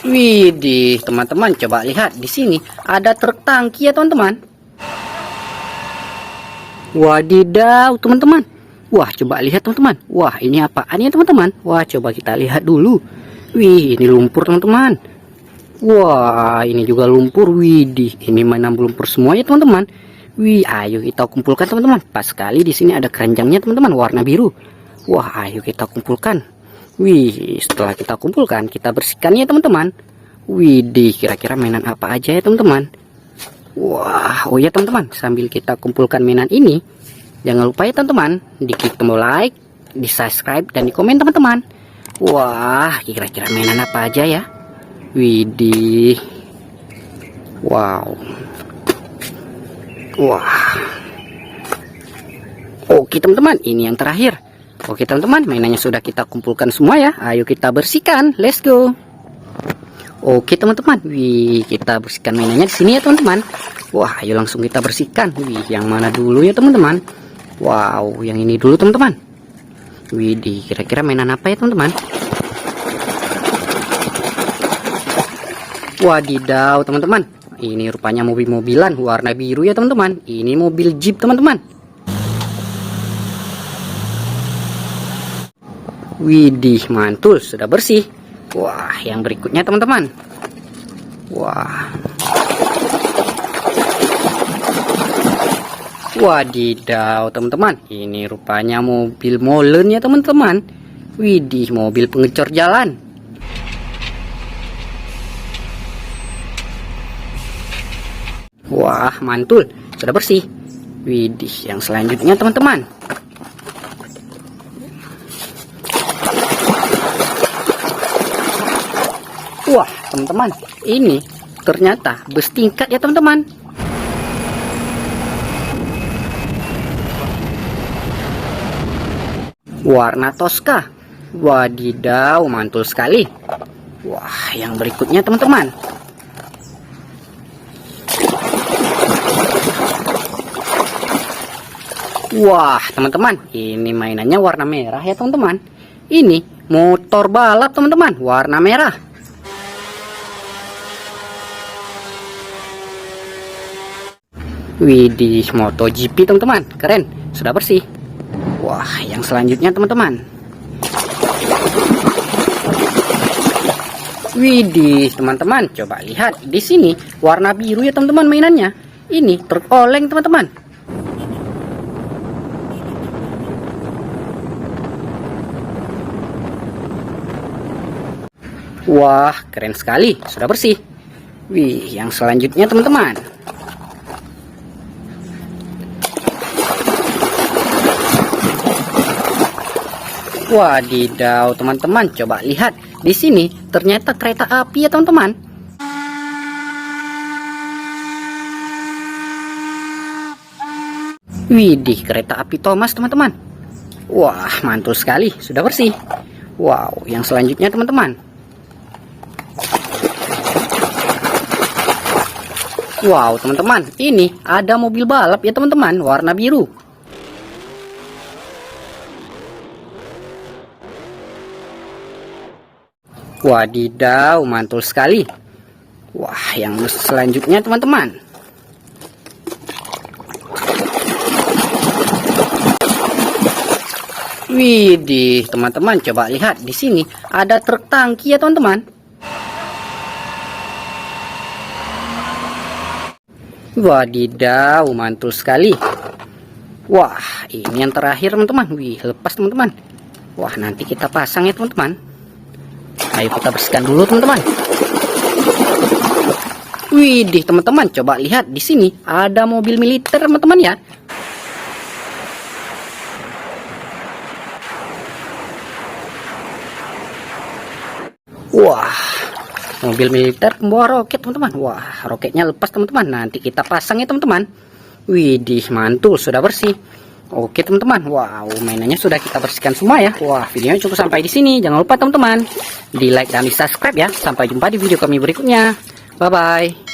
Widih, teman-teman, coba lihat di sini ada truk tangki ya, teman-teman. Wadidaw, teman-teman. Wah, coba lihat, teman-teman. Wah, ini apaan ya, teman-teman? Wah, coba kita lihat dulu. Wih, ini lumpur, teman-teman. Wah, ini juga lumpur. Widih, ini mainan lumpur semua ya, teman-teman. Wih, ayo kita kumpulkan, teman-teman. Pas sekali di sini ada keranjangnya, teman-teman, warna biru. Wah, ayo kita kumpulkan. Wih, setelah kita kumpulkan, kita bersihkan ya, teman-teman. Widih, kira-kira mainan apa aja ya, teman-teman? Wah, oh ya, teman-teman, sambil kita kumpulkan mainan ini, jangan lupa ya, teman-teman, diklik tombol like, di subscribe, dan di komen, teman-teman. Wah, kira-kira mainan apa aja ya? Widih. Wow. Wah. Oke, teman-teman, ini yang terakhir. Oke, teman-teman, mainannya sudah kita kumpulkan semua ya. Ayo kita bersihkan. Let's go. Oke, teman-teman. Wih, kita bersihkan mainannya di sini ya, teman-teman. Wah, ayo langsung kita bersihkan. Wih, yang mana dulu ya, teman-teman? Wow, yang ini dulu, teman-teman. Wih, kira-kira mainan apa ya, teman-teman? Wadidaw, teman-teman. Ini rupanya mobil-mobilan warna biru ya, teman-teman. Ini mobil Jeep, teman-teman. Widih, mantul, sudah bersih. Wah, yang berikutnya, teman-teman. Wah. Wadidaw, teman-teman. Ini rupanya mobil molen ya, teman-teman. Widih, mobil pengecor jalan. Wah, mantul, sudah bersih. Widih, yang selanjutnya, teman-teman. Wah, teman-teman, ini ternyata bus tingkat ya, teman-teman. Warna Tosca. Wadidaw, mantul sekali. Wah, yang berikutnya, teman-teman. Wah, teman-teman, ini mainannya warna merah ya, teman-teman. Ini motor balap, teman-teman, warna merah. Widih, MotoGP, teman-teman, keren, sudah bersih. Wah, yang selanjutnya, teman-teman. Widih, teman-teman, coba lihat di sini warna biru ya, teman-teman, mainannya. Ini truk oleng, teman-teman. Wah, keren sekali, sudah bersih. Wih, yang selanjutnya, teman-teman. Wadidaw, teman-teman, coba lihat di sini ternyata kereta api ya, teman-teman. Widih, kereta api Thomas, teman-teman. Wah, mantul sekali, sudah bersih. Wow, yang selanjutnya, teman-teman. Wow, teman-teman, ini ada mobil balap ya, teman-teman, warna biru. Wadidaw, mantul sekali. Wah, yang selanjutnya, teman-teman. Widih, teman-teman, coba lihat di sini ada truk tangki ya, teman-teman. Wadidaw, mantul sekali. Wah, ini yang terakhir, teman-teman. Wih, lepas, teman-teman. Wah, nanti kita pasang ya, teman-teman. Ayo kita bersihkan dulu, teman-teman. Widih, teman-teman, coba lihat di sini ada mobil militer, teman-teman ya. Wah, mobil militer pembawa roket, teman-teman. Wah, roketnya lepas, teman-teman. Nanti kita pasang ya, teman-teman. Widih, mantul, sudah bersih. Oke, teman-teman. Wow, mainannya sudah kita bersihkan semua ya. Wah, videonya cukup sampai di sini. Jangan lupa, teman-teman, di like dan di subscribe ya. Sampai jumpa di video kami berikutnya. Bye bye.